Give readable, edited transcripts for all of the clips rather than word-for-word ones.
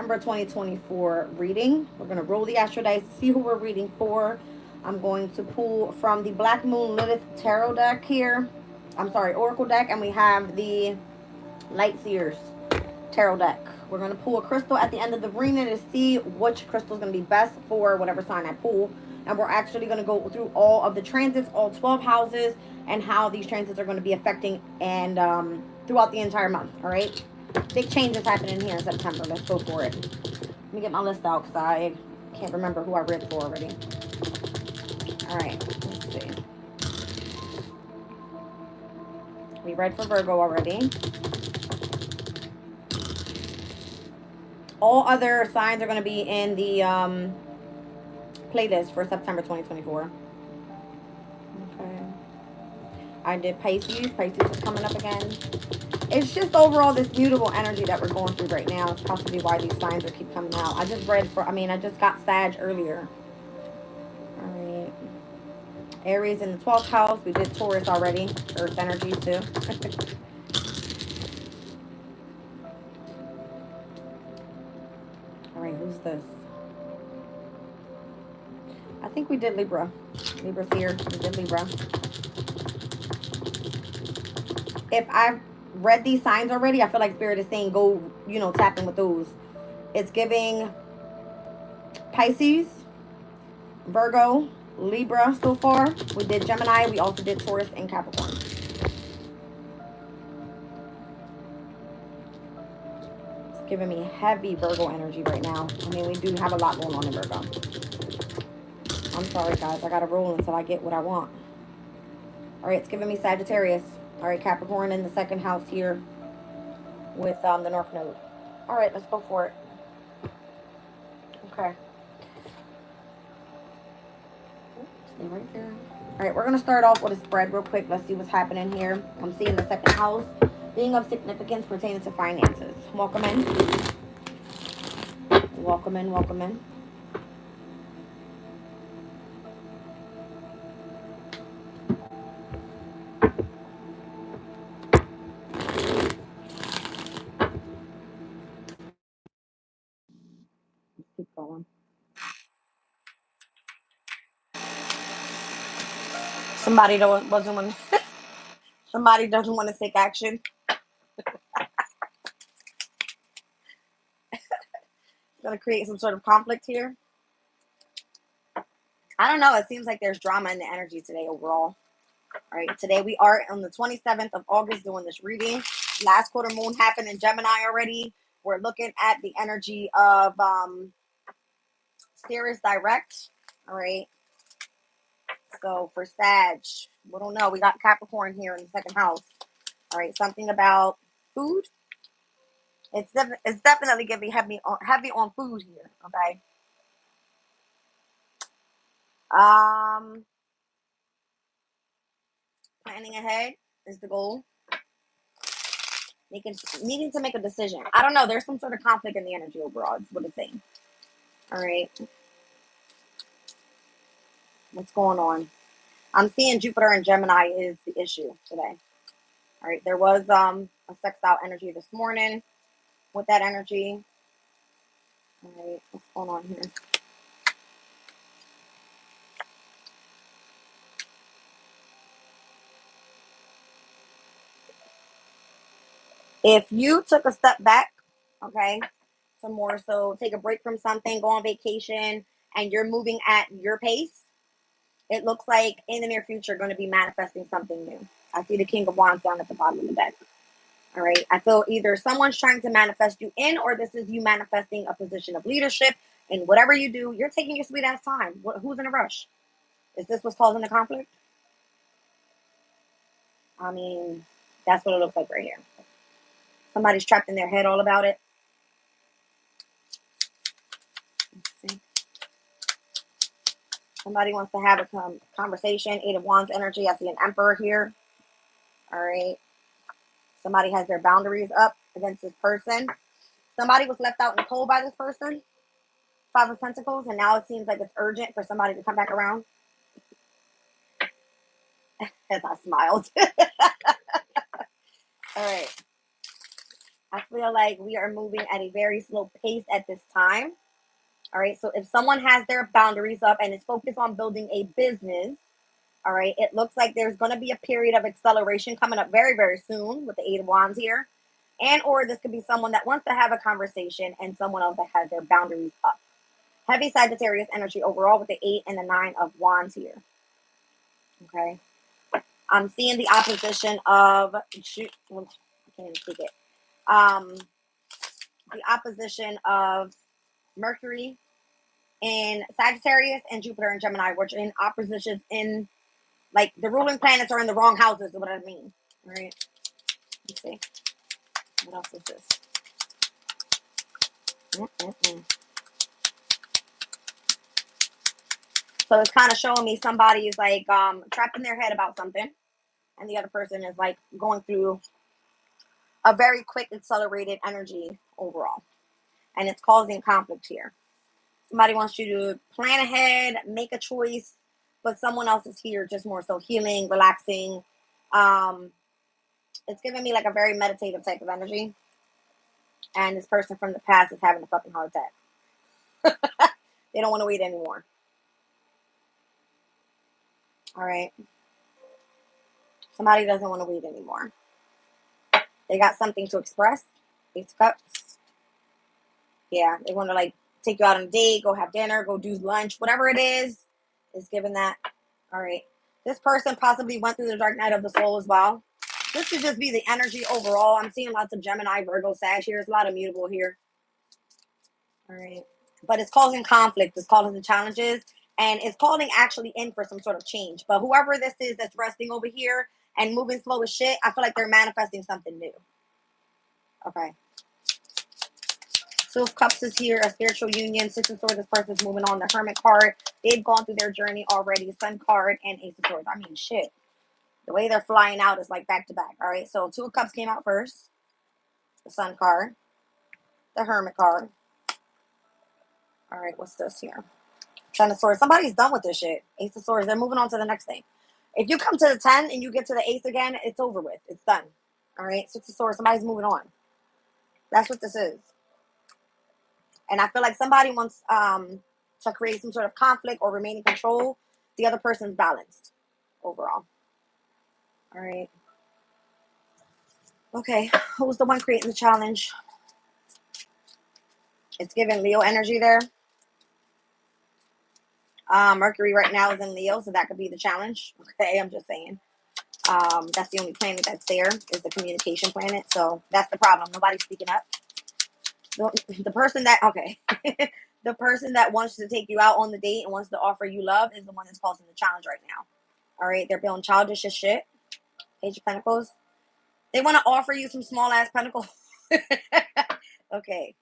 September 2024 reading. We're going to roll the astro dice, see who we're reading for. I'm going to pull from the Black Moon Lilith Tarot deck here. I'm sorry, Oracle deck, and we have the Light Seers Tarot deck. We're going to pull a crystal at the end of the reading to see which crystal is going to be best for whatever sign I pull. And we're actually going to go through all of the transits, all 12 houses, and how these transits are going to be affecting and throughout the entire month. All right, big changes happening here in September. Let's go for it. Let me get my list out because I can't remember who I read for already. All right, let's see. We read for Virgo already. All other signs are going to be in the playlist for September 2024. Okay. I did Pisces. Pisces is coming up again. It's just overall this mutable energy that we're going through right now. It's possibly why these signs are keep coming out. I just got Sag earlier. All right. Aries in the 12th house. We did Taurus already. Earth energy too. All right, who's this? I think we did Libra. Libra's here. We did Libra. If I've read these signs already, I feel like Spirit is saying go, tap in with those. It's giving Pisces, Virgo, Libra so far. We did Gemini. We also did Taurus and Capricorn. It's giving me heavy Virgo energy right now. I mean, we do have a lot going on in Virgo. I'm sorry, guys. I got to roll until I get what I want. All right, it's giving me Sagittarius. All right, Capricorn in the second house here with the North Node. All right, let's go for it. Okay. Stay right there. All right, we're going to start off with a spread real quick. Let's see what's happening here. I'm seeing the second house being of significance pertaining to finances. Welcome in. Welcome in, welcome in. Keep going. Somebody doesn't want. Somebody doesn't want to take action. It's going to create some sort of conflict here. I don't know. It seems like there's drama in the energy today overall. All right. Today we are on the 27th of August doing this reading. Last quarter moon happened in Gemini already. We're looking at the energy of Sirius direct. All right. So for Sag, we don't know. We got Capricorn here in the second house. All right. Something about food. It's definitely going to be heavy on food here. Okay. Planning ahead is the goal. Needing to make a decision. I don't know. There's some sort of conflict in the energy overall. Is what it's saying. All right. What's going on? I'm seeing Jupiter and Gemini is the issue today. All right. There was a sextile energy this morning with that energy. All right. What's going on here? If you took a step back, okay, some more so take a break from something, go on vacation, and you're moving at your pace, it looks like in the near future you're going to be manifesting something new. I see the King of Wands down at the bottom of the deck. All right. I feel either someone's trying to manifest you in, or this is you manifesting a position of leadership. And whatever you do, you're taking your sweet ass time. Who's in a rush? Is this what's causing the conflict? I mean, that's what it looks like right here. Somebody's trapped in their head all about it. Let's see. Somebody wants to have a conversation. Eight of Wands energy. I see an Emperor here. All right. Somebody has their boundaries up against this person. Somebody was left out in the cold by this person. Five of Pentacles. And now it seems like it's urgent for somebody to come back around. As I smiled. All right. I feel like we are moving at a very slow pace at this time. All right. So if someone has their boundaries up and is focused on building a business, all right, it looks like there's going to be a period of acceleration coming up very, very soon with the Eight of Wands here. And or this could be someone that wants to have a conversation and someone else that has their boundaries up. Heavy Sagittarius energy overall with the 8 and the 9 of Wands here. Okay. I'm seeing the opposition of, I can't even speak it. The opposition of Mercury in Sagittarius and Jupiter in Gemini, which are in oppositions in, like, the ruling planets are in the wrong houses, is what I mean. All right. Let's see. What else is this? So it's kind of showing me somebody is like trapped in their head about something, and the other person is like going through a very quick, accelerated energy overall, and it's causing conflict here. Somebody wants you to plan ahead, make a choice, but someone else is here just more so healing, relaxing. It's giving me like a very meditative type of energy, and this person from the past is having a fucking heart attack. They don't want to wait anymore. All right. Somebody doesn't want to wait anymore. They got something to express. Ace of Cups. Yeah, they want to like take you out on a date, go have dinner, go do lunch, whatever it is given that. All right. This person possibly went through the dark night of the soul as well. This could just be the energy overall. I'm seeing lots of Gemini, Virgo, Sag here. There's a lot of mutable here. All right. But it's causing conflict. It's causing challenges. And it's calling actually in for some sort of change. But whoever this is that's resting over here and moving slow as shit, I feel like they're manifesting something new. Okay. Two of Cups is here, a spiritual union. Six of Swords, this person's moving on. The Hermit card, they've gone through their journey already. Sun card and Ace of Swords. I mean, shit. The way they're flying out is like back to back. All right, so Two of Cups came out first. The Sun card. The Hermit card. All right, what's this here? Ten of Swords. Somebody's done with this shit. Ace of Swords. They're moving on to the next thing. If you come to the 10 and you get to the Ace again, it's over with. It's done. All right, Six of Swords. Somebody's moving on. That's what this is. And I feel like somebody wants to create some sort of conflict or remain in control. The other person's balanced overall. All right. Okay, who's the one creating the challenge? It's giving Leo energy there. Mercury right now is in Leo, so that could be the challenge. Okay, I'm just saying. That's the only planet that's there is the communication planet. So that's the problem. Nobody's speaking up. The person that, okay. The person that wants to take you out on the date and wants to offer you love is the one that's causing the challenge right now. All right, they're feeling childish as shit. Page of Pentacles. They want to offer you some small ass pentacles. Okay.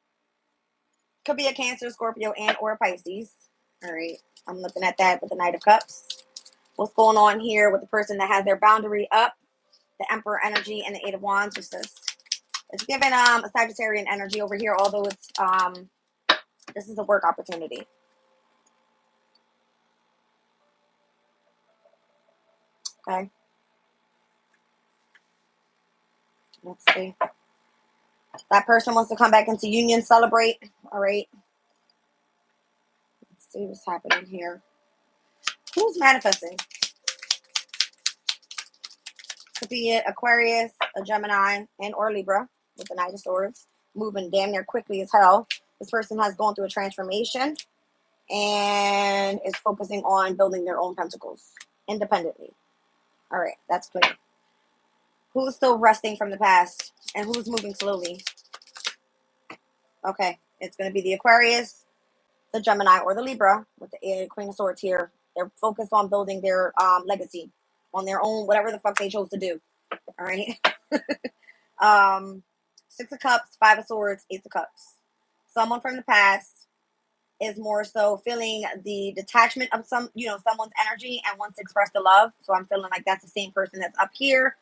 Could be a Cancer, Scorpio, and or a Pisces. All right. I'm looking at that with the Knight of Cups. What's going on here with the person that has their boundary up? The Emperor energy and the Eight of Wands. What's this? It's giving a Sagittarian energy over here, although it's this is a work opportunity. Okay. Let's see. That person wants to come back into union, celebrate. All right. Let's see what's happening here. Who's manifesting? Could be an Aquarius, a Gemini, and or Libra with the Knight of Swords. Moving damn near quickly as hell. This person has gone through a transformation and is focusing on building their own pentacles independently. All right, that's clear. Who's still resting from the past and who's moving slowly? Okay, it's going to be the Aquarius, the Gemini, or the Libra with the Queen of Swords here. They're focused on building their legacy on their own, whatever the fuck they chose to do. All right. Six of Cups, Five of Swords, Ace of Cups. Someone from the past is more so feeling the detachment of someone's energy and wants to express the love. So I'm feeling like that's the same person that's up here,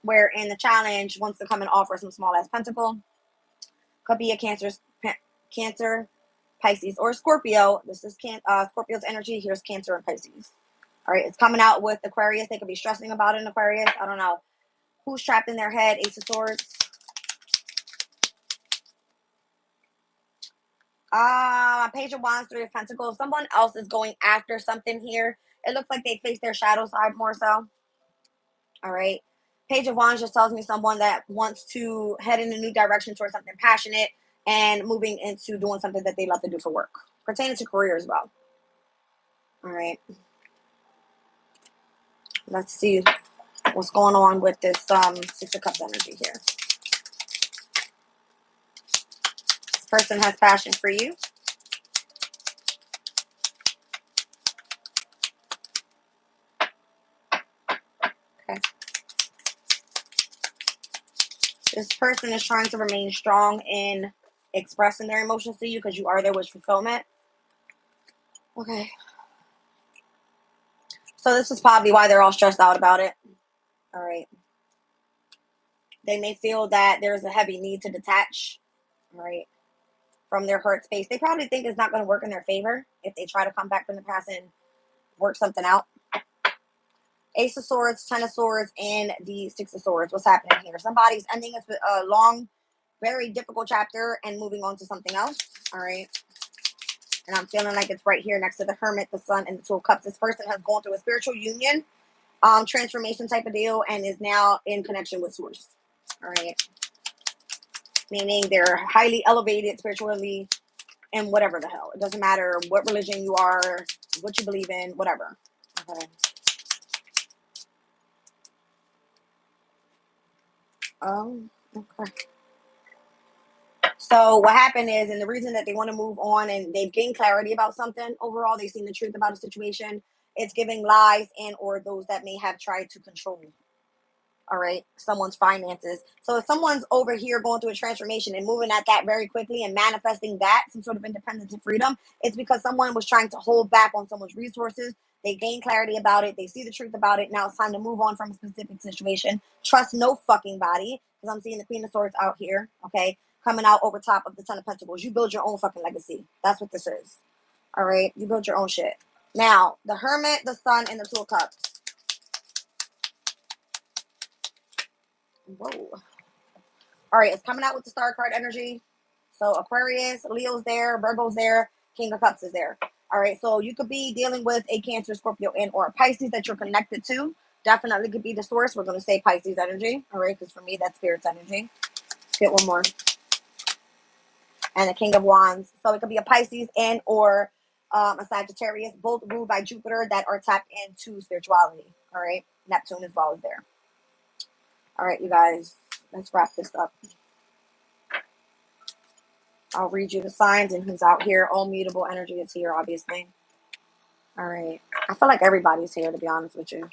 where in the challenge wants to come and offer some small ass pentacle. Could be a Cancer, Pisces, or Scorpio. This is Scorpio's energy. Here's Cancer and Pisces. All right, it's coming out with Aquarius. They could be stressing about an Aquarius. I don't know. Who's trapped in their head? Ace of Swords. Page of Wands, Three of Pentacles. Someone else is going after something here. It looks like they face their shadow side more so. All right. Page of Wands just tells me someone that wants to head in a new direction towards something passionate and moving into doing something that they love to do for work. Pertaining to career as well. All right. Let's see what's going on with this Six of Cups energy here. This person has passion for you. Okay. This person is trying to remain strong in expressing their emotions to you because you are their wish fulfillment. Okay. So this is probably why they're all stressed out about it. All right. They may feel that there's a heavy need to detach, all right, from their hurt space. They probably think it's not going to work in their favor if they try to come back from the past and work something out. Ace of Swords, Ten of Swords, and the Six of Swords. What's happening here? Somebody's ending a long, very difficult chapter and moving on to something else. All right. And I'm feeling like it's right here next to the Hermit, the Sun, and the Two of Cups. This person has gone through a spiritual union, transformation type of deal, and is now in connection with Source. All right. Meaning they're highly elevated spiritually and whatever the hell. It doesn't matter what religion you are, what you believe in, whatever. Okay. Okay. So what happened is, and the reason that they want to move on and they've gained clarity about something overall, they've seen the truth about a situation. It's giving lies and or those that may have tried to control, all right, someone's finances. So if someone's over here going through a transformation and moving at that very quickly and manifesting that, some sort of independence and freedom, it's because someone was trying to hold back on someone's resources. They gain clarity about it. They see the truth about it. Now it's time to move on from a specific situation. Trust no fucking body, because I'm seeing the Queen of Swords out here, okay, coming out over top of the Ten of Pentacles. You build your own fucking legacy. That's what this is. All right? You build your own shit. Now, the Hermit, the Sun, and the Two of Cups. Whoa. All right, it's coming out with the Star card energy. So Aquarius, Leo's there, Virgo's there, King of Cups is there. All right, so you could be dealing with a Cancer, Scorpio, and or a Pisces that you're connected to. Definitely could be the source. We're going to say Pisces energy. All right, because for me, that's Spirit's energy. Let's get one more. And the King of Wands. So it could be a Pisces and or a Sagittarius, both ruled by Jupiter that are tapped into spirituality. All right, Neptune as well is there. All right, you guys, let's wrap this up. I'll read you the signs and who's out here. All mutable energy is here, obviously. All right. I feel like everybody's here, to be honest with you.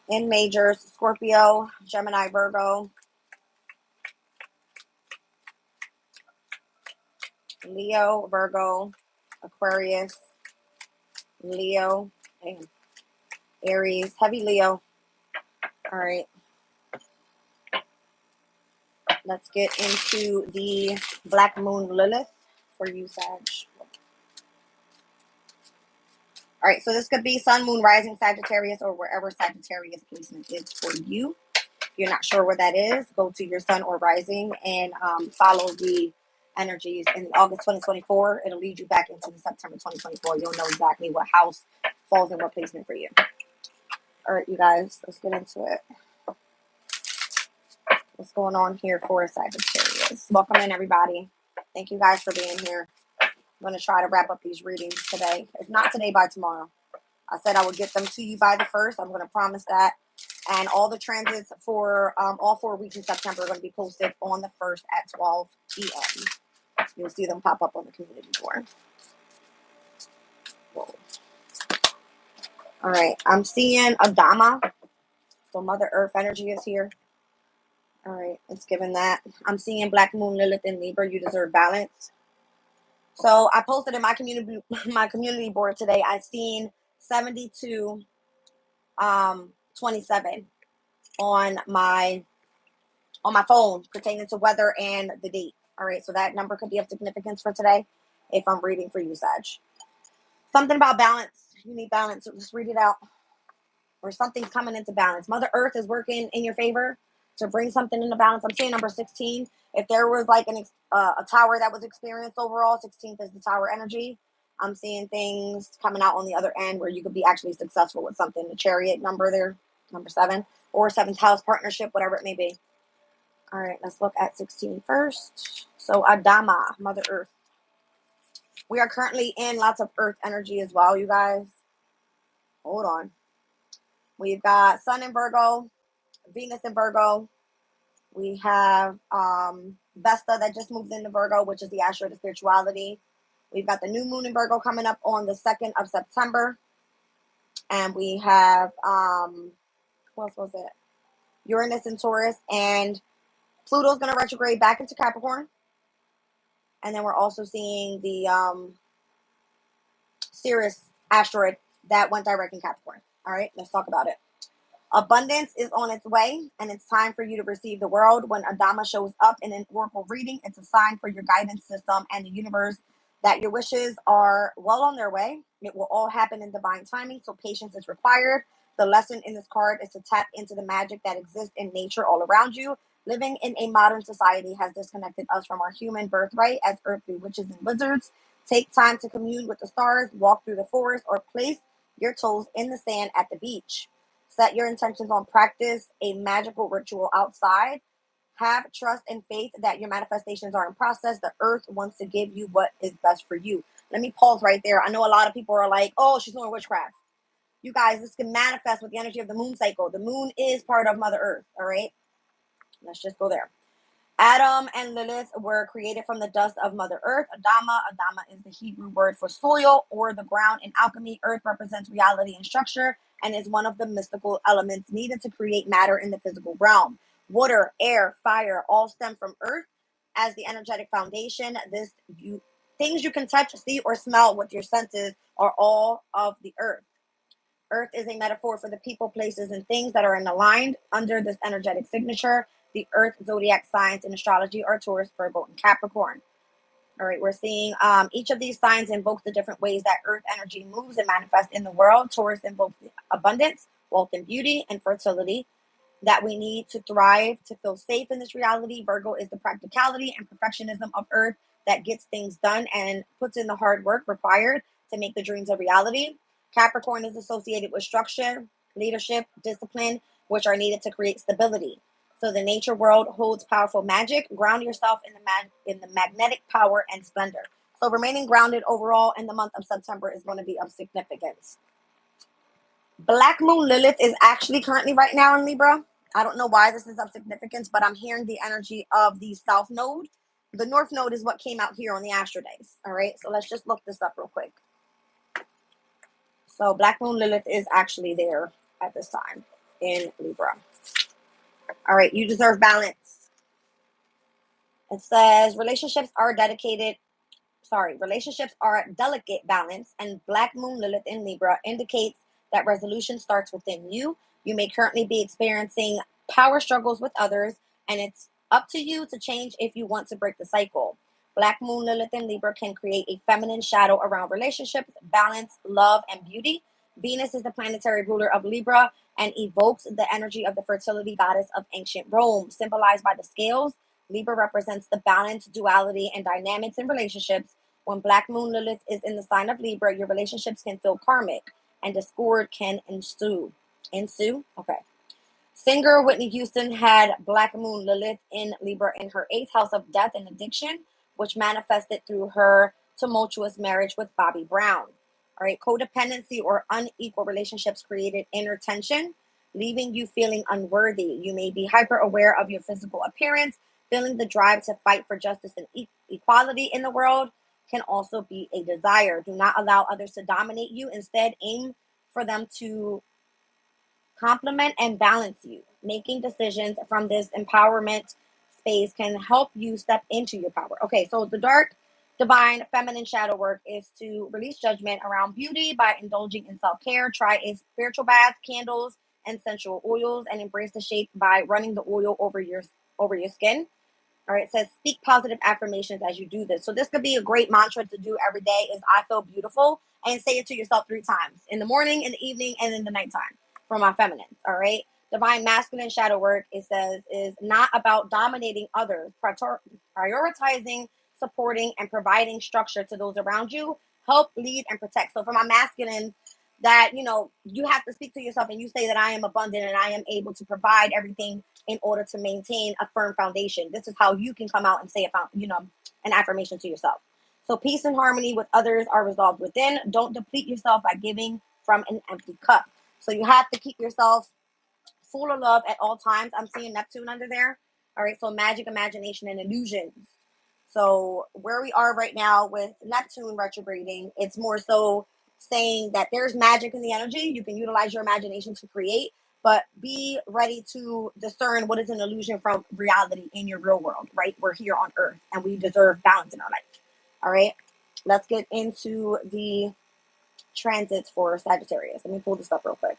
In majors, Scorpio, Gemini, Virgo, Leo, Virgo, Aquarius, Leo, and Aries. Heavy Leo. All right. Let's get into the Black Moon Lilith for you, Sag. All right, so this could be Sun, Moon, Rising, Sagittarius, or wherever Sagittarius placement is for you. If you're not sure where that is, go to your Sun or Rising and follow the energies in August 2024. It'll lead you back into the September 2024. You'll know exactly what house falls in what placement for you. All right, you guys, let's get into it. What's going on here for Sagittarius? Welcome in, everybody. Thank you guys for being here. I'm going to try to wrap up these readings today. If not today, by tomorrow. I said I would get them to you by the 1st. I'm going to promise that. And all the transits for all 4 weeks in September are going to be posted on the 1st at 12 p.m. You'll see them pop up on the community board. Whoa. All right. I'm seeing Adama. So Mother Earth energy is here. All right. It's given that. I'm seeing Black Moon, Lilith, and Libra. You deserve balance. So I posted in my community board today. I've seen 72 27 on my phone pertaining to weather and the date. All right, so that number could be of significance for today if I'm reading for you, Sag. Something about balance. You need balance. So just read it out. Or something's coming into balance. Mother Earth is working in your favor. to bring something into balance. I'm saying number 16. If there was like a tower that was experienced overall, 16th is the tower energy. I'm seeing things coming out on the other end where you could be actually successful with something. The chariot number there, number 7, or 7th house partnership, whatever it may be. All right, let's look at 16 first. So Adama, Mother Earth. We are currently in lots of Earth energy as well, you guys. Hold on. We've got Sun in Virgo, Venus in Virgo. We have Vesta that just moved into Virgo, which is the asteroid of spirituality. We've got the new moon in Virgo coming up on the 2nd of September. And we have, what else was it? Uranus in Taurus. And Pluto's going to retrograde back into Capricorn. And then we're also seeing the Sirius asteroid that went direct in Capricorn. All right, let's talk about it. Abundance is on its way, and it's time for you to receive the world. When Adama shows up in an oracle reading, it's a sign for your guidance system and the universe that your wishes are well on their way. It will all happen in divine timing, so patience is required. The lesson in this card is to tap into the magic that exists in nature all around you. Living in a modern society has disconnected us from our human birthright as earthly witches and wizards. Take time to commune with the stars, walk through the forest, or place your toes in the sand at the beach. Set your intentions on practice a magical ritual outside. Have trust and faith that your manifestations are in process. The earth wants to give you what is best for you. Let me pause right there. I know a lot of people are like, oh, she's doing witchcraft. You guys, this can manifest with the energy of the moon cycle. The moon is part of Mother Earth, all right? Let's just go there. Adam and Lilith were created from the dust of Mother Earth. Adama is the Hebrew word for soil or the ground. In alchemy, earth represents reality and structure and is one of the mystical elements needed to create matter in the physical realm. Water, air, fire all stem from earth as the energetic foundation. Things you can touch, see, or smell with your senses are all of the earth. Earth is a metaphor for the people, places, and things that are aligned under this energetic signature. The Earth zodiac signs in astrology are Taurus, Virgo, and Capricorn. All right, we're seeing each of these signs invokes the different ways that Earth energy moves and manifests in the world. Taurus invokes abundance, wealth, and beauty, and fertility that we need to thrive, to feel safe in this reality. Virgo is the practicality and perfectionism of Earth that gets things done and puts in the hard work required to make the dreams a reality. Capricorn is associated with structure, leadership, discipline, which are needed to create stability. So the nature world holds powerful magic. Ground yourself in the magnetic power and splendor. So remaining grounded overall in the month of September is going to be of significance. Black Moon Lilith is actually currently right now in Libra. I don't know why this is of significance, but I'm hearing the energy of the South Node. The North Node is what came out here on the Astro Days. All right, so let's just look this up real quick. So Black Moon Lilith is actually there at this time in Libra. All right, you deserve balance. It says relationships are delicate balance, and Black Moon Lilith in Libra indicates that resolution starts within you. You may currently be experiencing power struggles with others, and it's up to you to change if you want to break the cycle. Black Moon Lilith in Libra can create a feminine shadow around relationships, balance, love, and beauty. Venus is the planetary ruler of Libra and evokes the energy of the fertility goddess of ancient Rome, symbolized by the scales. Libra represents the balance, duality, and dynamics in relationships. When Black Moon Lilith is in the sign of Libra, your relationships can feel karmic and discord can ensue. Okay. Singer Whitney Houston had Black Moon Lilith in Libra in her 8th house of death and addiction, which manifested through her tumultuous marriage with Bobby Brown. All right, codependency or unequal relationships created inner tension, leaving you feeling unworthy. You may be hyper aware of your physical appearance, feeling the drive to fight for justice and equality in the world can also be a desire. Do not allow others to dominate you. Instead, aim for them to complement and balance you. Making decisions from this empowerment space can help you step into your power. Okay, so the dark, divine, feminine shadow work is to release judgment around beauty by indulging in self-care. Try a spiritual bath, candles, and essential oils, and embrace the shape by running the oil over your skin. All right, it says speak positive affirmations as you do this. So this could be a great mantra to do every day is I feel beautiful, and say it to yourself 3 times in the morning, in the evening, and in the nighttime for my feminines. All right. Divine masculine shadow work, it says, is not about dominating others, prioritizing, supporting, and providing structure to those around you. Help, lead, and protect. So for my masculine, that, you know, you have to speak to yourself and you say that I am abundant and I am able to provide everything in order to maintain a firm foundation. This is how you can come out and say an affirmation to yourself. So peace and harmony with others are resolved within. Don't deplete yourself by giving from an empty cup. So you have to keep yourself full of love at all times. I'm seeing Neptune under there. All right, so magic, imagination, and illusions. So where we are right now with Neptune retrograding, it's more so saying that there's magic in the energy. You can utilize your imagination to create, but be ready to discern what is an illusion from reality in your real world, right? We're here on Earth and we deserve balance in our life. All right, let's get into the transits for Sagittarius. Let me pull this up real quick.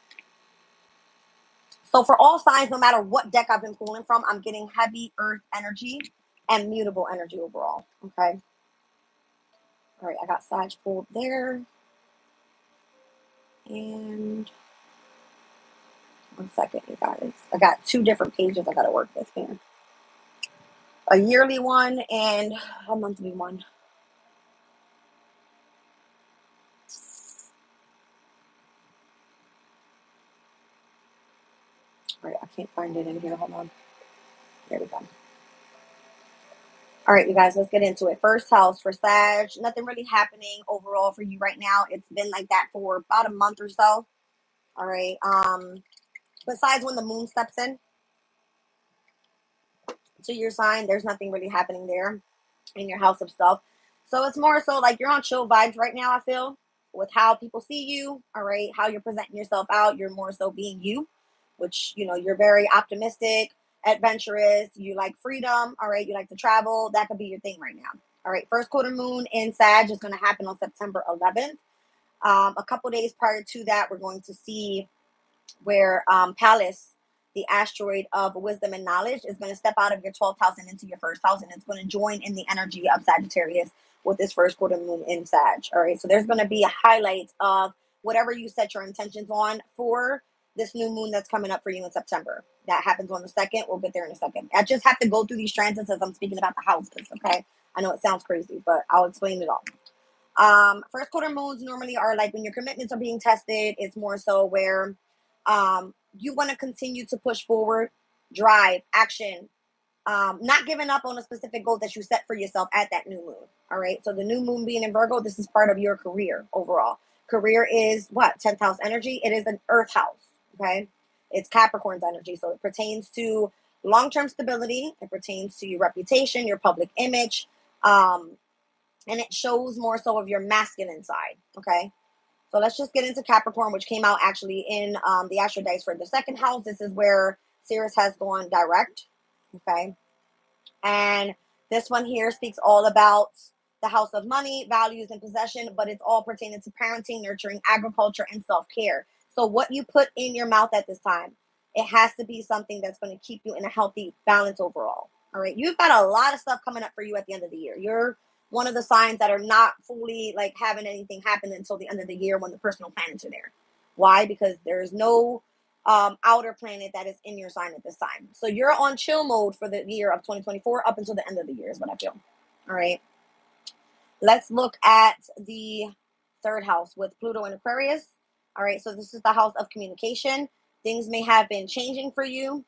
So for all signs, no matter what deck I've been pulling from, I'm getting heavy earth energy and mutable energy overall. Okay. All right, I got Sag pulled there. And 1 second, you guys. I got 2 different pages I got to work with here. A yearly one and a monthly one. All right, I can't find it in here. Hold on. There we go. All right, you guys, let's get into it. First house for Sag. Nothing really happening overall for you right now. It's been like that for about a month or so. All right. Besides when the moon steps in to your sign, there's nothing really happening there in your house of self. So it's more so like you're on chill vibes right now, I feel, with how people see you. All right. How you're presenting yourself out. You're more so being you, which, you know, you're very optimistic, adventurous. You like freedom. All right. You like to travel. That could be your thing right now. All right. First quarter moon in Sag is going to happen on September 11th. A couple days prior to that, we're going to see where Pallas, the asteroid of wisdom and knowledge, is going to step out of your 12th house and into your first house, and it's going to join in the energy of Sagittarius with this first quarter moon in Sag. All right, so there's going to be a highlight of whatever you set your intentions on for this new moon that's coming up for you in September. That happens on the 2nd. We'll get there in a second. I just have to go through these transits as I'm speaking about the houses, okay? I know it sounds crazy, but I'll explain it all. First quarter moons normally are like when your commitments are being tested. It's more so where you want to continue to push forward, drive, action, not giving up on a specific goal that you set for yourself at that new moon. All right. So the new moon being in Virgo, this is part of your career overall. Career is what? 10th house energy. It is an earth house. Okay. It's Capricorn's energy. So it pertains to long-term stability. It pertains to your reputation, your public image. And it shows more so of your masculine side. Okay. So let's just get into Capricorn, which came out actually in the Astro Dice for the 2nd house. This is where Sirius has gone direct. Okay. And this one here speaks all about the house of money, values, and possession, but it's all pertaining to parenting, nurturing, agriculture, and self-care. So what you put in your mouth at this time, it has to be something that's going to keep you in a healthy balance overall. All right. You've got a lot of stuff coming up for you at the end of the year. You're one of the signs that are not fully like having anything happen until the end of the year when the personal planets are there. Why? Because there's no outer planet that is in your sign at this time. So you're on chill mode for the year of 2024 up until the end of the year is what I feel. All right. Let's look at the 3rd house with Pluto and Aquarius. All right. So this is the house of communication. Things may have been changing for you,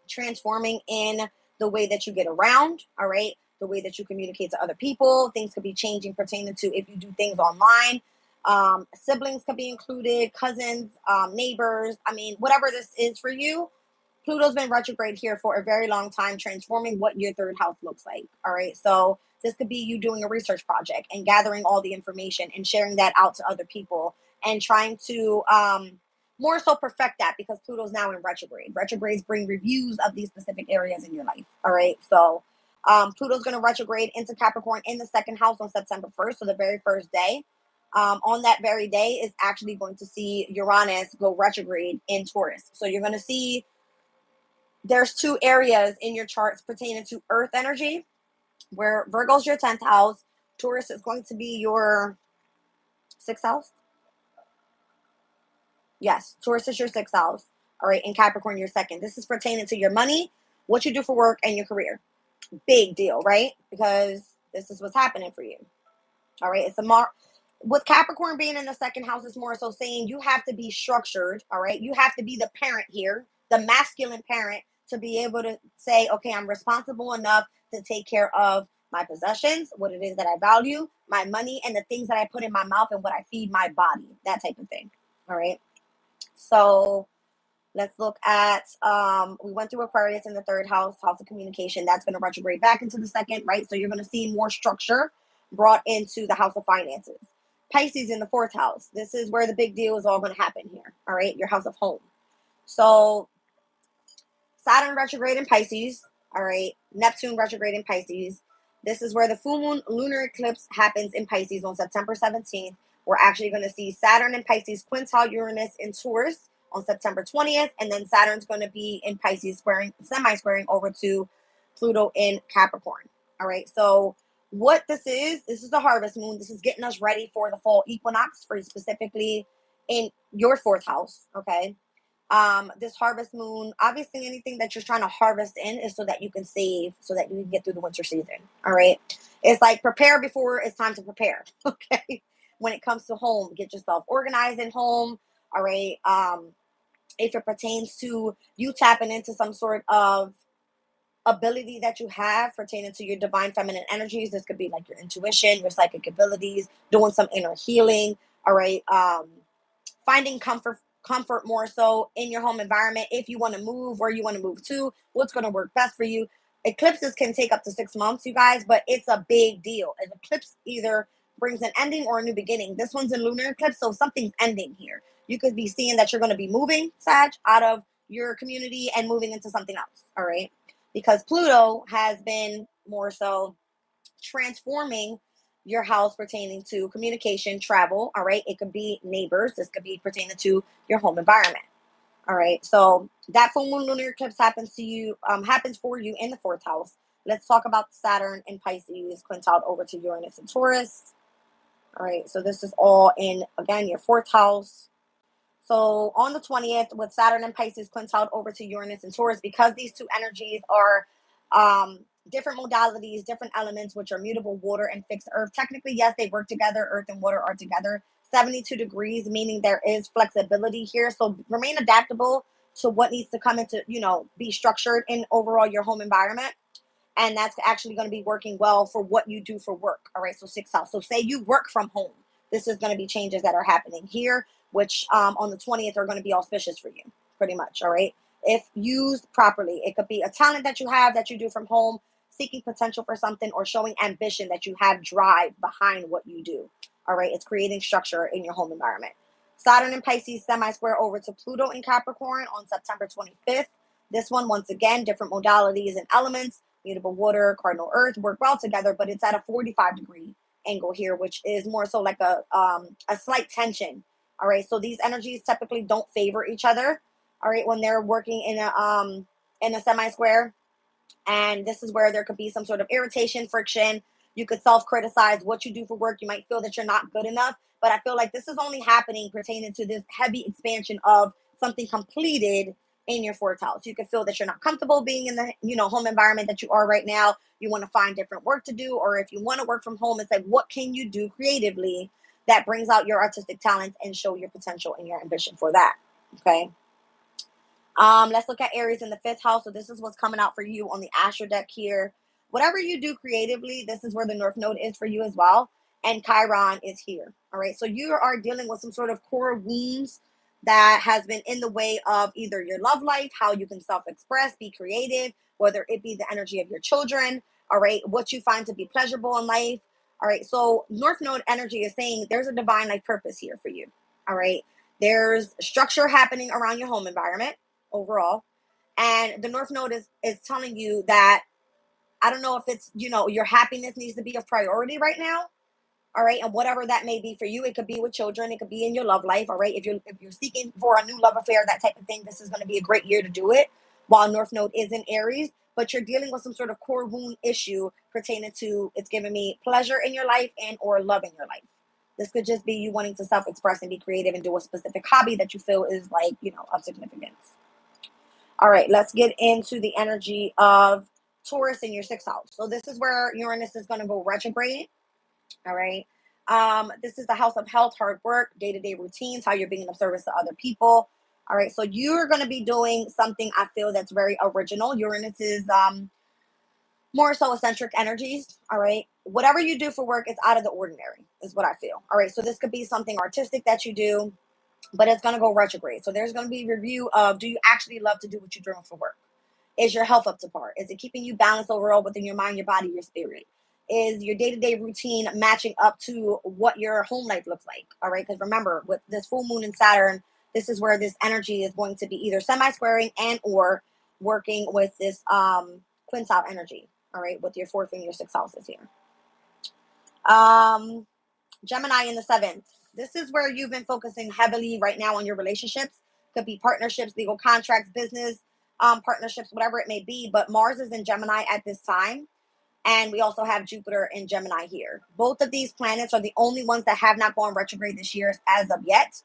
transforming in the way that you get around. All right. The way that you communicate to other people. Things could be changing pertaining to if you do things online. Siblings could be included, cousins, neighbors. I mean, whatever this is for you, Pluto's been retrograde here for a very long time, transforming what your 3rd house looks like. All right. So this could be you doing a research project and gathering all the information and sharing that out to other people and trying to more so perfect that because Pluto's now in retrograde. Retrogrades bring reviews of these specific areas in your life. All right. So Pluto's going to retrograde into Capricorn in the 2nd house on September 1st. So the very first day. On that very day is actually going to see Uranus go retrograde in Taurus. So you're going to see there's 2 areas in your charts pertaining to earth energy where Virgo's your 10th house. Taurus is going to be your 6th house. Yes, Taurus is your 6th house. All right, in Capricorn, your second. This is pertaining to your money, what you do for work, and your career. Big deal, right? Because this is what's happening for you. All right, it's a with Capricorn being in the second house, is more so saying you have to be structured. All right, you have to be the parent here, the masculine parent, to be able to say, okay, I'm responsible enough to take care of my possessions, what it is that I value, my money, and the things that I put in my mouth and what I feed my body, that type of thing. All right, so let's look at, we went through Aquarius in the third house, house of communication. That's going to retrograde back into the second, right? So you're going to see more structure brought into the house of finances. Pisces in the fourth house. This is where the big deal is all going to happen here, all right? Your house of home. So Saturn retrograde in Pisces, all right? Neptune retrograde in Pisces. This is where the full moon lunar eclipse happens in Pisces on September 17th. We're actually going to see Saturn in Pisces quintile Uranus in Taurus on September 20th. And then Saturn's going to be in Pisces semi-squaring over to Pluto in Capricorn. All right. So what this is the harvest moon. This is getting us ready for the fall equinox, for specifically in your fourth house. Okay. This harvest moon, obviously anything that you're trying to harvest in is so that you can save, so that you can get through the winter season. All right. It's like prepare before it's time to prepare. Okay. When it comes to home, get yourself organized in home. All right. If it pertains to you tapping into some sort of ability that you have pertaining to your divine feminine energies, this could be like your intuition, your psychic abilities, doing some inner healing. All right. Finding comfort more so in your home environment. If you want to move, where you want to move to, what's going to work best for you. Eclipses can take up to 6 months, you guys, but it's a big deal. An eclipse either brings an ending or a new beginning. This one's a lunar eclipse, so something's ending here. You could be seeing that you're going to be moving, Sag, out of your community and moving into something else. All right, because Pluto has been more so transforming your house pertaining to communication, travel. All right. It could be neighbors. This could be pertaining to your home environment. All right. So that full moon lunar eclipse happens to you, happens for you in the fourth house. Let's talk about Saturn and Pisces quintiled over to Uranus and Taurus. All right. So this is all in, again, your fourth house. So on the 20th, with Saturn and Pisces quintiled over to Uranus and Taurus, because these two energies are different modalities, different elements, which are mutable water and fixed earth. Technically, yes, they work together. Earth and water are together. 72 degrees, meaning there is flexibility here. So remain adaptable to what needs to come into, be structured in overall your home environment. And that's actually going to be working well for what you do for work. All right, so sixth house. So say you work from home. This is going to be changes that are happening here, which on the 20th are going to be auspicious for you, pretty much. All right, if used properly, it could be a talent that you have that you do from home, seeking potential for something, or showing ambition that you have drive behind what you do. All right, it's creating structure in your home environment. Saturn in Pisces semi-square over to Pluto in Capricorn on September 25th. This one, once again, different modalities and elements. Mutable water, cardinal earth work well together, but it's at a 45-degree angle here, which is more so like a slight tension. All right, so these energies typically don't favor each other. All right, when they're working in a semi-square, and this is where there could be some sort of irritation, friction. You could self-criticize what you do for work. You might feel that you're not good enough, but I feel like this is only happening pertaining to this heavy expansion of something completed in your fourth house. You could feel that you're not comfortable being in the home environment that you are right now. You want to find different work to do, or if you want to work from home, it's like, what can you do creatively that brings out your artistic talents and show your potential and your ambition for that. Okay. Let's look at Aries in the fifth house. So this is what's coming out for you on the Astro deck here. Whatever you do creatively, this is where the North Node is for you as well. And Chiron is here. All right. So you are dealing with some sort of core wounds that has been in the way of either your love life, how you can self-express, be creative, whether it be the energy of your children. All right. What you find to be pleasurable in life. All right. So North Node energy is saying there's a divine life purpose here for you. All right. There's structure happening around your home environment overall, and the North Node is telling you that, I don't know if it's your happiness needs to be a priority right now. All right, and whatever that may be for you, it could be with children, it could be in your love life. All right, if you're seeking for a new love affair, that type of thing, this is going to be a great year to do it while North Node is in Aries. But you're dealing with some sort of core wound issue pertaining to, it's giving me pleasure in your life and or love in your life. This could just be you wanting to self-express and be creative and do a specific hobby that you feel is like, of significance. All right, let's get into the energy of Taurus in your sixth house. So this is where Uranus is going to go retrograde. All right. This is the house of health, hard work, day-to-day routines, how you're being of service to other people. All right. So you're going to be doing something I feel that's very original. Uranus is more so eccentric energies. All right. Whatever you do for work, it's out of the ordinary, is what I feel. All right. So this could be something artistic that you do, but it's going to go retrograde. So there's going to be a review of, do you actually love to do what you're doing for work? Is your health up to par? Is it keeping you balanced overall within your mind, your body, your spirit? Is your day-to-day routine matching up to what your home life looks like? All right. Because remember, with this full moon in Saturn, this is where this energy is going to be either semi-squaring and or working with this quintile energy. All right. With your fourth and your sixth houses here. Gemini in the seventh. This is where you've been focusing heavily right now on your relationships. Could be partnerships, legal contracts, business partnerships, whatever it may be. But Mars is in Gemini at this time. And we also have Jupiter in Gemini here. Both of these planets are the only ones that have not gone retrograde this year as of yet,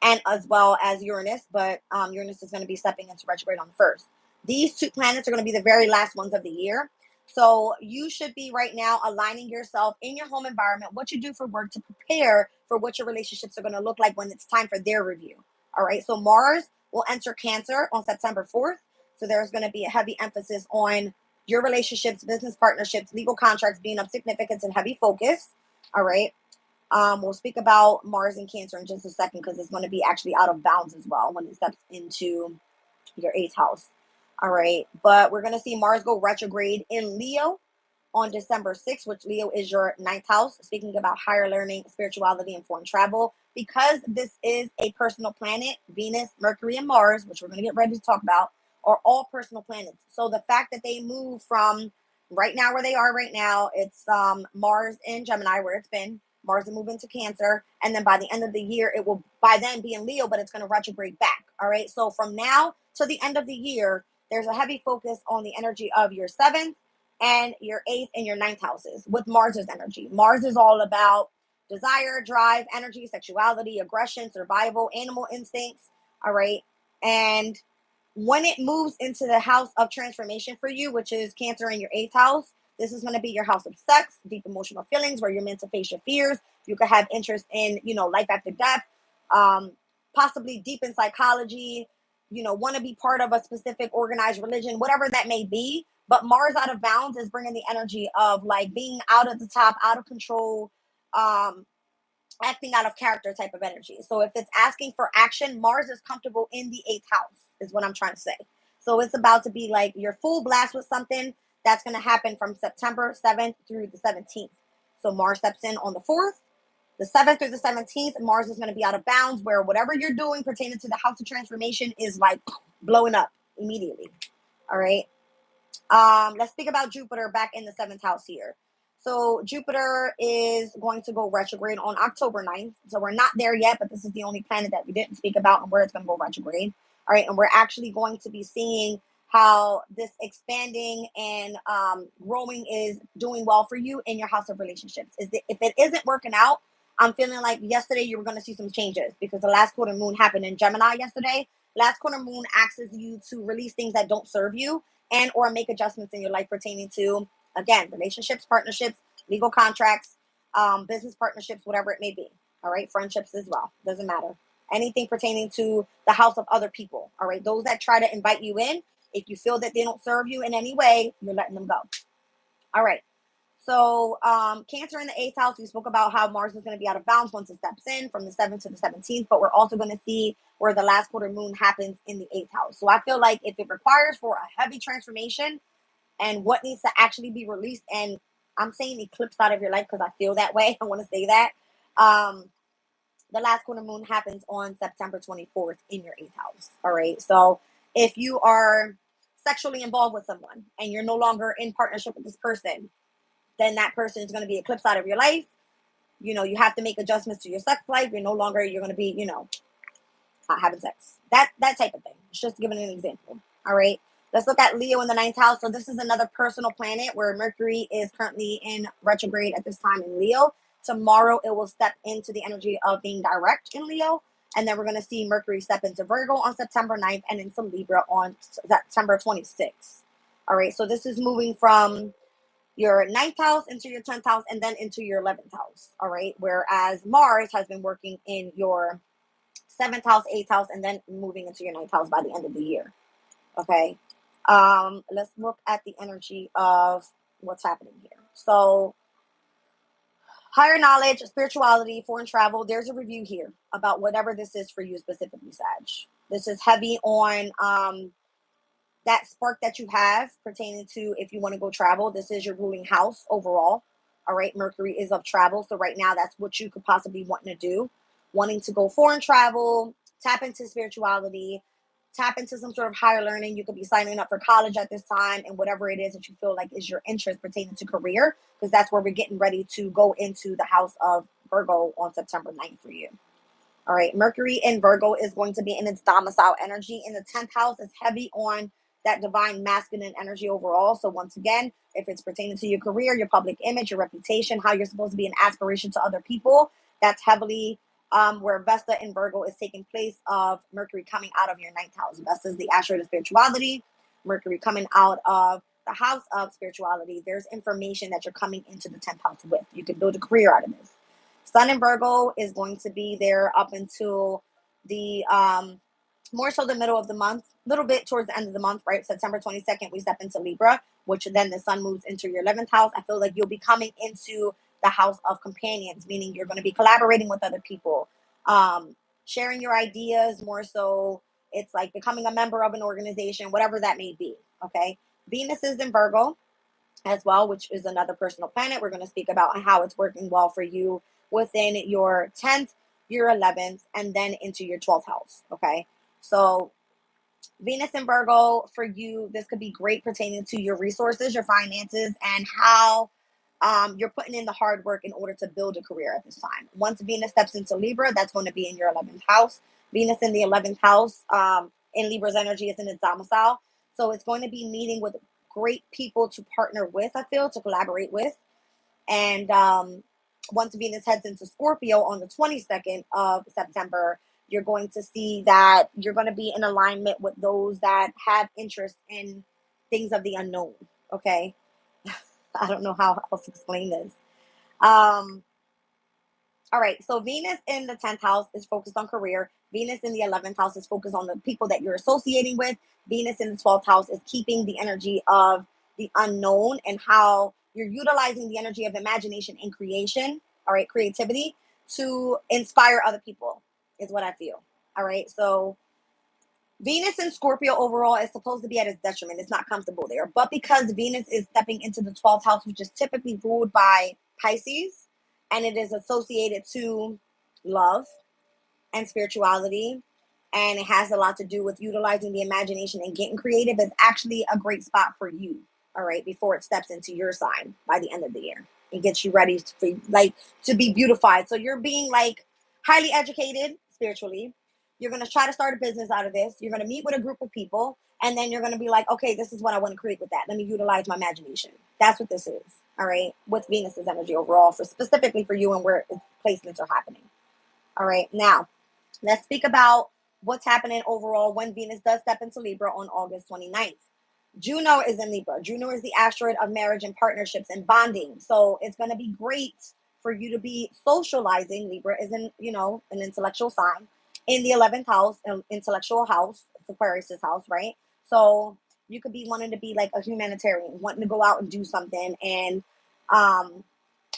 and as well as Uranus. But Uranus is going to be stepping into retrograde on the 1st. These two planets are going to be the very last ones of the year. So you should be right now aligning yourself in your home environment, what you do for work, to prepare for what your relationships are going to look like when it's time for their review. All right. So Mars will enter Cancer on September 4th. So there's going to be a heavy emphasis on your relationships, business partnerships, legal contracts being of significance and heavy focus. All right. We'll speak about Mars and Cancer in just a second, because it's going to be actually out of bounds as well when it steps into your eighth house. All right. But we're going to see Mars go retrograde in Leo on December 6th, which Leo is your ninth house, speaking about higher learning, spirituality, and foreign travel. Because this is a personal planet, Venus, Mercury, and Mars, which we're going to get ready to talk about, are all personal planets. So the fact that they move from right now where they are right now, it's Mars in Gemini, where it's been. Mars will move into Cancer, and then by the end of the year, it will by then be in Leo, but it's going to retrograde back. All right. So from now to the end of the year, there's a heavy focus on the energy of your seventh and your eighth and your ninth houses with Mars's energy. Mars is all about desire, drive, energy, sexuality, aggression, survival, animal instincts. All right. And when it moves into the house of transformation for you, which is Cancer in your eighth house, this is going to be your house of sex, deep emotional feelings, where you're meant to face your fears. You could have interest in, life after death, possibly deep in psychology, want to be part of a specific organized religion, whatever that may be. But Mars out of bounds is bringing the energy of like being out at the top, out of control, acting out of character type of energy. So if it's asking for action, Mars is comfortable in the eighth house, is what I'm trying to say. So it's about to be like your full blast with something that's going to happen from September 7th through the 17th. So Mars steps in on the 4th. The 7th through the 17th, Mars is going to be out of bounds, where whatever you're doing pertaining to the house of transformation is like blowing up immediately. All right. Let's speak about Jupiter back in the 7th house here. So Jupiter is going to go retrograde on October 9th. So we're not there yet, but this is the only planet that we didn't speak about and where it's going to go retrograde. All right. And we're actually going to be seeing how this expanding and growing is doing well for you in your house of relationships. If it isn't working out, I'm feeling like yesterday you were going to see some changes, because the last quarter moon happened in Gemini yesterday. Last quarter moon asks you to release things that don't serve you and or make adjustments in your life pertaining to, again, relationships, partnerships, legal contracts, business partnerships, whatever it may be. All right. Friendships as well. Doesn't matter. Anything pertaining to the house of other people. All right. Those that try to invite you in, if you feel that they don't serve you in any way, you're letting them go. All right. So Cancer in the 8th house, we spoke about how Mars is going to be out of bounds once it steps in from the 7th to the 17th, but we're also going to see where the last quarter moon happens in the 8th house. So I feel like if it requires for a heavy transformation and what needs to actually be released, and I'm saying eclipse out of your life because I feel that way. I want to say that. The last quarter moon happens on September 24th in your 8th house. All right. So if you are sexually involved with someone and you're no longer in partnership with this person, then that person is going to be eclipsed out of your life. You have to make adjustments to your sex life. You're going to be, not having sex. That type of thing. It's just giving an example. All right. Let's look at Leo in the 9th house. So this is another personal planet where Mercury is currently in retrograde at this time in Leo. Tomorrow it will step into the energy of being direct in Leo. And then we're going to see Mercury step into Virgo on September 9th and into Libra on September 26th. All right, so this is moving from your 9th house into your 10th house and then into your 11th house. All right, whereas Mars has been working in your 7th house, 8th house, and then moving into your 9th house by the end of the year. Okay, let's look at the energy of what's happening here. So higher knowledge, spirituality, foreign travel. There's a review here about whatever this is for you specifically, Sag. This is heavy on that spark that you have pertaining to if you want to go travel. This is your ruling house overall. All right, Mercury is of travel. So right now, that's what you could possibly want to do. Wanting to go foreign travel, tap into spirituality, tap into some sort of higher learning. You could be signing up for college at this time and whatever it is that you feel like is your interest pertaining to career, because that's where we're getting ready to go into the house of Virgo on September 9th for you. All right, Mercury in Virgo is going to be in its domicile energy. In the 10th house, is heavy on that divine masculine energy overall. So once again, if it's pertaining to your career, your public image, your reputation, how you're supposed to be an aspiration to other people, that's heavily where Vesta in Virgo is taking place of Mercury coming out of your 9th house. Vesta is the asteroid of spirituality. Mercury coming out of the house of spirituality. There's information that you're coming into the 10th house with. You can build a career out of this. Sun in Virgo is going to be there up until the more so the middle of the month, a little bit towards the end of the month, right? September 22nd, we step into Libra, which then the sun moves into your 11th house. I feel like you'll be coming into the house of companions, meaning you're going to be collaborating with other people, sharing your ideas more so. It's like becoming a member of an organization, whatever that may be, okay? Venus is in Virgo as well, which is another personal planet. We're going to speak about how it's working well for you within your 10th, your 11th, and then into your 12th house, okay? So Venus in Virgo for you, this could be great pertaining to your resources, your finances, and how you're putting in the hard work in order to build a career at this time. Once Venus steps into Libra, that's going to be in your 11th house. Venus in the 11th house in Libra's energy is in its domicile. So it's going to be meeting with great people to partner with, I feel, to collaborate with. And once Venus heads into Scorpio on the 22nd of September, you're going to see that you're going to be in alignment with those that have interest in things of the unknown. Okay. I don't know how else to explain this. All right. So Venus in the 10th house is focused on career. Venus in the 11th house is focused on the people that you're associating with. Venus in the 12th house is keeping the energy of the unknown and how you're utilizing the energy of imagination and creation. All right. Creativity to inspire other people is what I feel. All right. So Venus in Scorpio overall is supposed to be at its detriment. It's not comfortable there. But because Venus is stepping into the 12th house, which is typically ruled by Pisces, and it is associated to love and spirituality, and it has a lot to do with utilizing the imagination and getting creative, is actually a great spot for you, all right, before it steps into your sign by the end of the year. It gets you ready to be beautified. So you're being like highly educated spiritually. You're going to try to start a business out of this. You're going to meet with a group of people, and then you're going to be like, okay, this is what I want to create with that. Let me utilize my imagination. That's what this is, all right, with Venus's energy overall, for specifically for you and where its placements are happening. All right, now let's speak about what's happening overall when Venus does step into Libra on August 29th. Juno is in Libra. Juno is the asteroid of marriage and partnerships and bonding. So it's going to be great for you to be socializing. Libra is an intellectual sign in the 11th house, intellectual house, it's Aquarius' house, right? So you could be wanting to be like a humanitarian, wanting to go out and do something and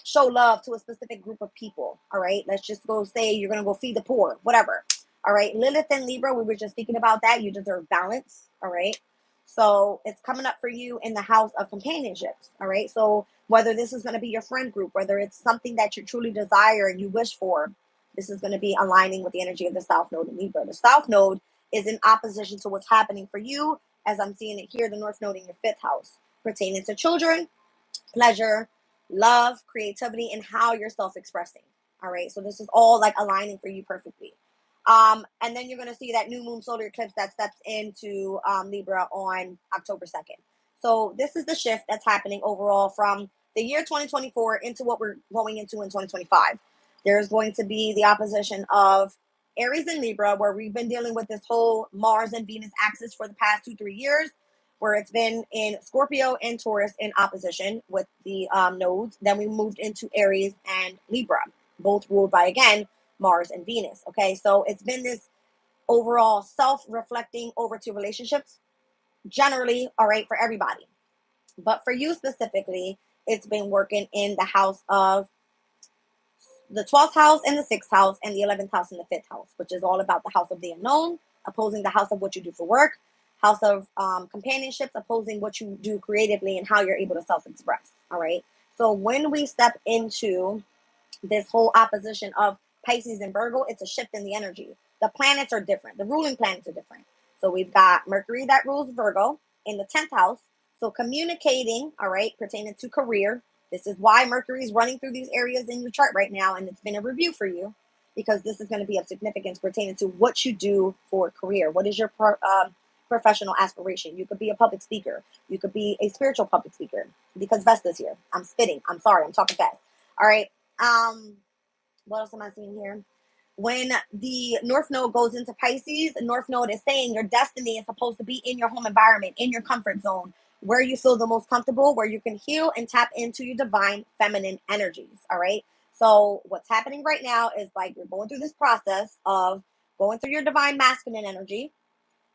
show love to a specific group of people. All right. Let's just go say you're going to go feed the poor, whatever. All right. Lilith and Libra, we were just speaking about that. You deserve balance. All right. So it's coming up for you in the house of companionships. All right. So whether this is going to be your friend group, whether it's something that you truly desire and you wish for, this is going to be aligning with the energy of the South Node in Libra. The South Node is in opposition to what's happening for you, as I'm seeing it here, the North Node in your 5th house, pertaining to children, pleasure, love, creativity, and how you're self-expressing. All right. So this is all like aligning for you perfectly. And then you're going to see that new moon solar eclipse that steps into Libra on October 2nd. So this is the shift that's happening overall from the year 2024 into what we're going into in 2025. There's going to be the opposition of Aries and Libra, where we've been dealing with this whole Mars and Venus axis for the past 2-3 years, where it's been in Scorpio and Taurus in opposition with the nodes. Then we moved into Aries and Libra, both ruled by, again, Mars and Venus. Okay, so it's been this overall self-reflecting over to relationships, generally, all right, for everybody. But for you specifically, it's been working in the house of the 12th house and the 6th house and the 11th house and the 5th house, which is all about the house of the unknown, opposing the house of what you do for work, house of companionships, opposing what you do creatively and how you're able to self-express. All right. So when we step into this whole opposition of Pisces and Virgo, it's a shift in the energy. The planets are different. The ruling planets are different. So we've got Mercury that rules Virgo in the 10th house. So communicating, all right, pertaining to career. This is why Mercury is running through these areas in your chart right now, and it's been a review for you, because this is going to be of significance pertaining to what you do for career. What is your professional aspiration? You could be a public speaker. You could be a spiritual public speaker, because Vesta's here. I'm spitting. I'm sorry. I'm talking fast. All right. What else am I seeing here? When the North Node goes into Pisces, the North Node is saying your destiny is supposed to be in your home environment, in your comfort zone, where you feel the most comfortable, where you can heal and tap into your divine feminine energies. All right. So what's happening right now is like you're going through this process of going through your divine masculine energy,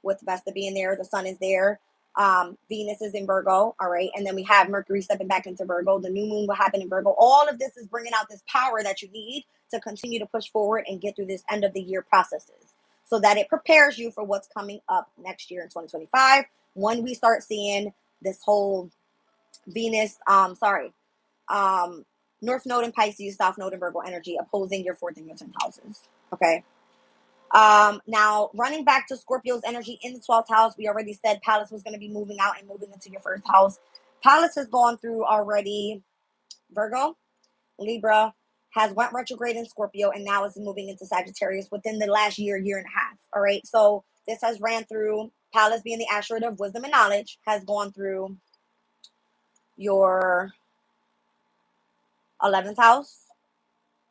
with Vesta being there, the sun is there. Venus is in Virgo, all right? And then we have Mercury stepping back into Virgo. The new moon will happen in Virgo. All of this is bringing out this power that you need to continue to push forward and get through this end of the year processes, so that it prepares you for what's coming up next year in 2025, when we start seeing this whole Venus, North Node in Pisces, South Node in Virgo energy opposing your 4th and your 10th houses, okay? Now, running back to Scorpio's energy in the 12th house, we already said Pallas was going to be moving out and moving into your 1st house. Pallas has gone through already Virgo, Libra, has went retrograde in Scorpio, and now is moving into Sagittarius within the last year, year and a half. All right. So this has ran through Pallas, being the asteroid of wisdom and knowledge, has gone through your 11th house.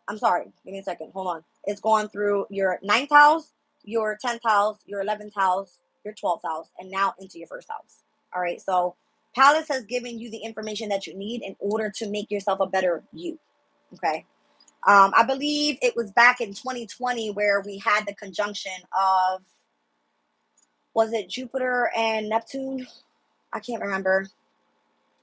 I'm sorry. Give me a second. Hold on. It's gone through your 9th house, your 10th house, your 11th house, your 12th house, and now into your 1st house. All right. So Pallas has given you the information that you need in order to make yourself a better you. Okay. I believe it was back in 2020 where we had the conjunction of, was it Jupiter and Neptune? I can't remember.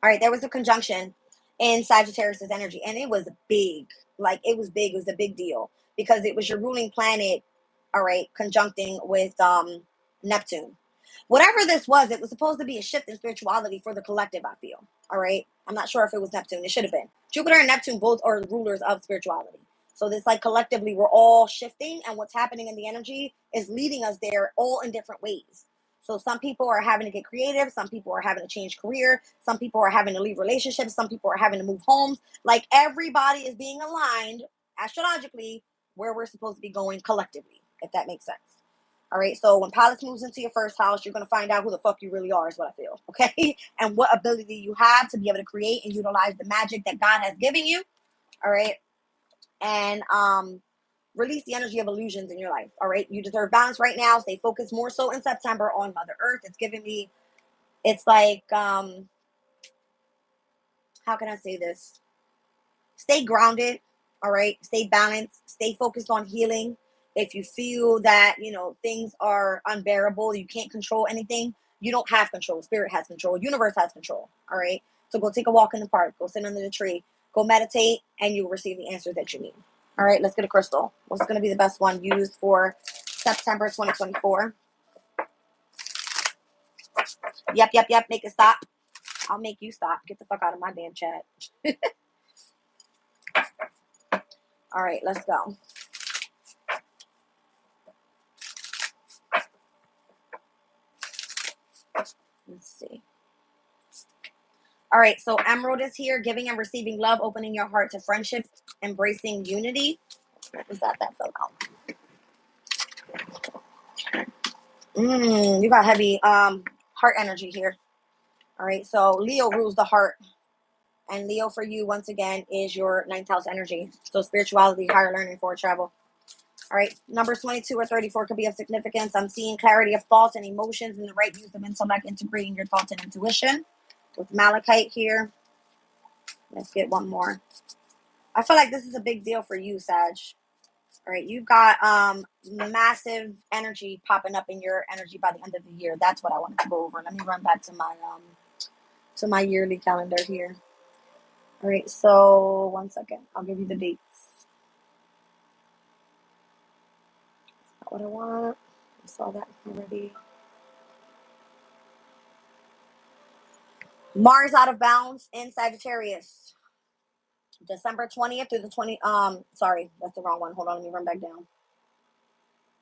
All right. There was a conjunction in Sagittarius' energy, and it was big. Like, it was big. It was a big deal because it was your ruling planet, all right, conjuncting with Neptune. Whatever this was, it was supposed to be a shift in spirituality for the collective, I feel. All right. I'm not sure if it was Neptune. It should have been. Jupiter and Neptune both are rulers of spirituality. So this, like, collectively, we're all shifting, and what's happening in the energy is leading us there, all in different ways. So some people are having to get creative. Some people are having to change career. Some people are having to leave relationships. Some people are having to move homes. Like, everybody is being aligned astrologically where we're supposed to be going collectively, if that makes sense. All right. So when Pallas moves into your 1st house, you're going to find out who the fuck you really are, is what I feel. Okay. And what ability you have to be able to create and utilize the magic that God has given you. All right. And release the energy of illusions in your life. All right. You deserve balance right now. Stay focused more so in September on Mother Earth. It's giving me, it's like, how can I say this? Stay grounded. All right. Stay balanced. Stay focused on healing. If you feel that, things are unbearable, you can't control anything, you don't have control. Spirit has control. Universe has control. All right. So go take a walk in the park. Go sit under the tree. Go meditate, and you will receive the answers that you need. All right, let's get a crystal. What's going to be the best one used for September 2024? Yep. Make it stop. I'll make you stop. Get the fuck out of my damn chat. All right, let's go. Let's see. All right, so Emerald is here, giving and receiving love, opening your heart to friendship, embracing unity. What was that? That fell out. You got heavy heart energy here. All right, so Leo rules the heart. And Leo for you, once again, is your 9th house energy. So spirituality, higher learning, forward travel. All right, numbers 22 or 34 could be of significance. I'm seeing clarity of thoughts and emotions and the right use of intellect, integrating your thoughts and intuition. With Malachite here, let's get one more. I feel like this is a big deal for you, Sag. All right, you've got massive energy popping up in your energy by the end of the year. That's what I wanted to go over. Let me run back to my yearly calendar here. All right, so 1 second. I'll give you the dates. That's not what I want. I saw that already. Mars out of bounds in Sagittarius. December 20th through the 20 sorry, that's the wrong one. Hold on, let me run back down.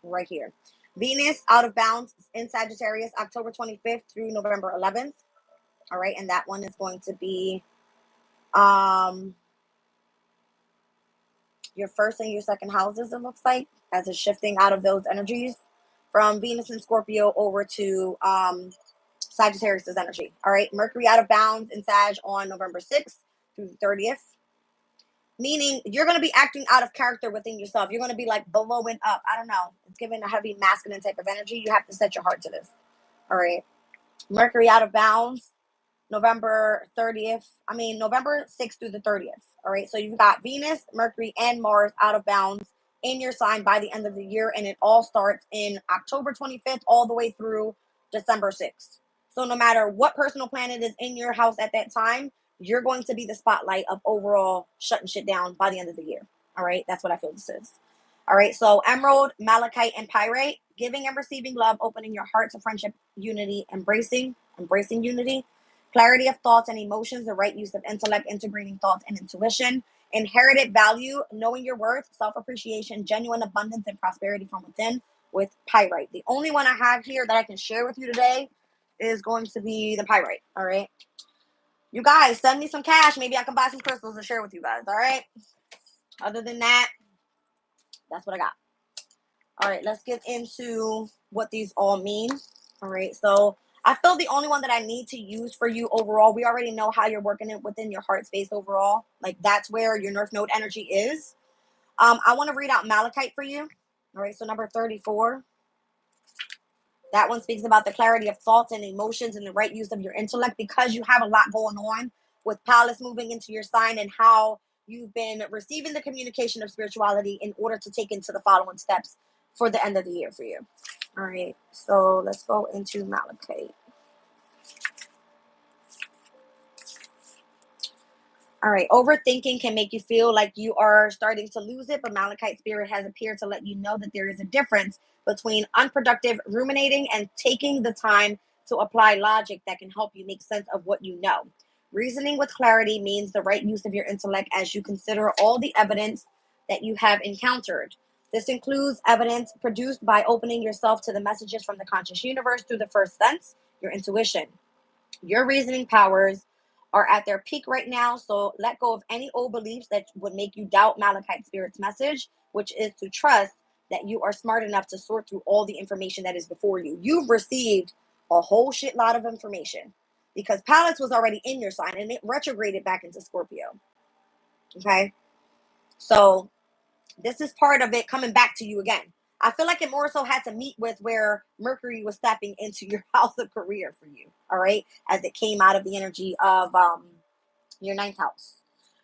Right here. Venus out of bounds in Sagittarius, October 25th through November 11th. All right, and that one is going to be your first and your second houses, it looks like, as it's shifting out of those energies from Venus and Scorpio over to Sagittarius' energy. All right, Mercury out of bounds in Sag on November 6th through the 30th. Meaning you're going to be acting out of character within yourself. You're going to be like blowing up. I don't know. It's giving a heavy masculine type of energy. You have to set your heart to this. All right. Mercury out of bounds, November 6th through the 30th. All right. So you've got Venus, Mercury, and Mars out of bounds in your sign by the end of the year. And it all starts in October 25th all the way through December 6th. So no matter what personal planet is in your house at that time, you're going to be the spotlight of overall shutting shit down by the end of the year. All right. That's what I feel this is. All right. So Emerald, Malachite, and Pyrite, giving and receiving love, opening your heart to friendship, unity, embracing unity, clarity of thoughts and emotions, the right use of intellect, integrating thoughts and intuition, inherited value, knowing your worth, self-appreciation, genuine abundance, and prosperity from within with Pyrite. The only one I have here that I can share with you today is going to be the Pyrite. All right. You guys, send me some cash. Maybe I can buy some crystals and share with you guys. All right. Other than that, that's what I got. All right. Let's get into what these all mean. All right. So I feel the only one that I need to use for you overall, we already know how you're working it within your heart space overall. Like that's where your North Node energy is. I want to read out Malachite for you. All right. So number 34. That one speaks about the clarity of thoughts and emotions and the right use of your intellect because you have a lot going on with Palace moving into your sign and how you've been receiving the communication of spirituality in order to take into the following steps for the end of the year for you. All right, so let's go into Malachite. All right, overthinking can make you feel like you are starting to lose it, but Malachite spirit has appeared to let you know that there is a difference between unproductive ruminating and taking the time to apply logic that can help you make sense of what you know. Reasoning with clarity means the right use of your intellect as you consider all the evidence that you have encountered. This includes evidence produced by opening yourself to the messages from the conscious universe through the first sense, your intuition. Your reasoning powers are at their peak right now, so let go of any old beliefs that would make you doubt Malachite Spirit's message, which is to trust that you are smart enough to sort through all the information that is before you. You've received a whole shit lot of information because Palace was already in your sign and it retrograded back into Scorpio. Okay? So this is part of it coming back to you again. I feel like it more so had to meet with where Mercury was stepping into your house of career for you, all right, as it came out of the energy of your ninth house.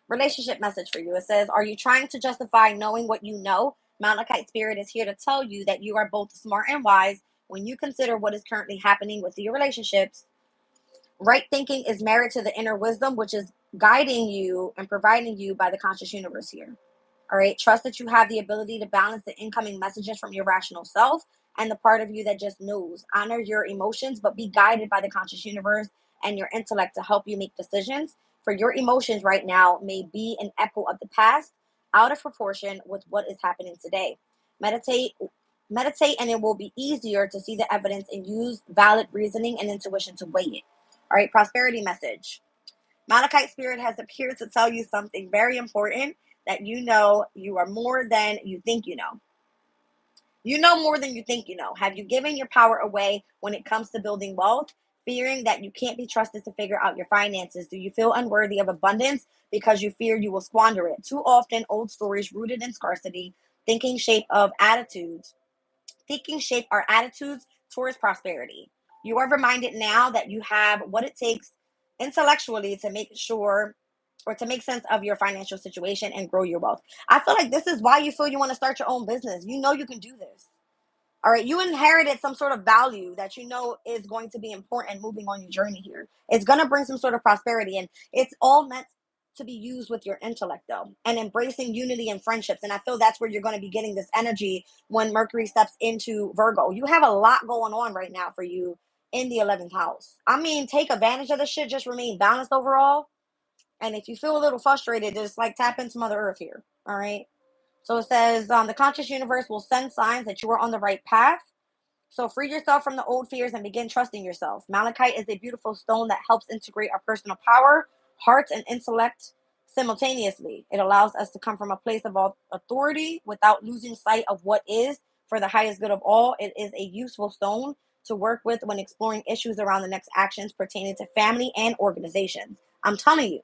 Relationship message for you. It says, are you trying to justify knowing what you know? Malachite Spirit is here to tell you that you are both smart and wise when you consider what is currently happening with your relationships. Right thinking is married to the inner wisdom, which is guiding you and providing you by the conscious universe here. All right. Trust that you have the ability to balance the incoming messages from your rational self and the part of you that just knows. Honor your emotions, but be guided by the conscious universe and your intellect to help you make decisions. For your emotions right now may be an echo of the past, out of proportion with what is happening today. Meditate, and it will be easier to see the evidence and use valid reasoning and intuition to weigh it. All right. Prosperity message. Malachite Spirit has appeared to tell you something very important, that you know you are more than you think you know. You know more than you think you know. Have you given your power away when it comes to building wealth? fearing that you can't be trusted to figure out your finances? Do you feel unworthy of abundance because you fear you will squander it? Too often, old stories rooted in scarcity, thinking shape of attitudes, thinking shape our attitudes towards prosperity. You are reminded now that you have what it takes intellectually to make sure or to make sense of your financial situation and grow your wealth. I feel like this is why you feel you want to start your own business. You know you can do this. All right, you inherited some sort of value that you know is going to be important moving on your journey here. It's going to bring some sort of prosperity, and it's all meant to be used with your intellect, though, and embracing unity and friendships. And I feel that's where you're going to be getting this energy when Mercury steps into Virgo. You have a lot going on right now for you in the 11th house. I mean, take advantage of the shit, just remain balanced overall. And if you feel a little frustrated, just like tap into Mother Earth here. All right. So it says the conscious universe will send signs that you are on the right path. So free yourself from the old fears and begin trusting yourself. Malachite is a beautiful stone that helps integrate our personal power, hearts, and intellect simultaneously. It allows us to come from a place of authority without losing sight of what is for the highest good of all. It is a useful stone to work with when exploring issues around the next actions pertaining to family and organizations. I'm telling you,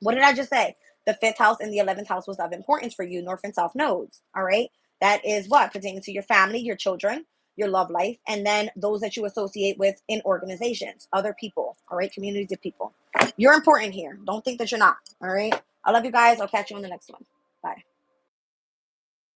what did I just say? The 5th house and the 11th house was of importance for you, north and south nodes. All right. That is what pertaining to your family, your children, your love life, and then those that you associate with in organizations, other people. All right. Communities of people. You're important here. Don't think that you're not. All right. I love you guys. I'll catch you on the next one. Bye.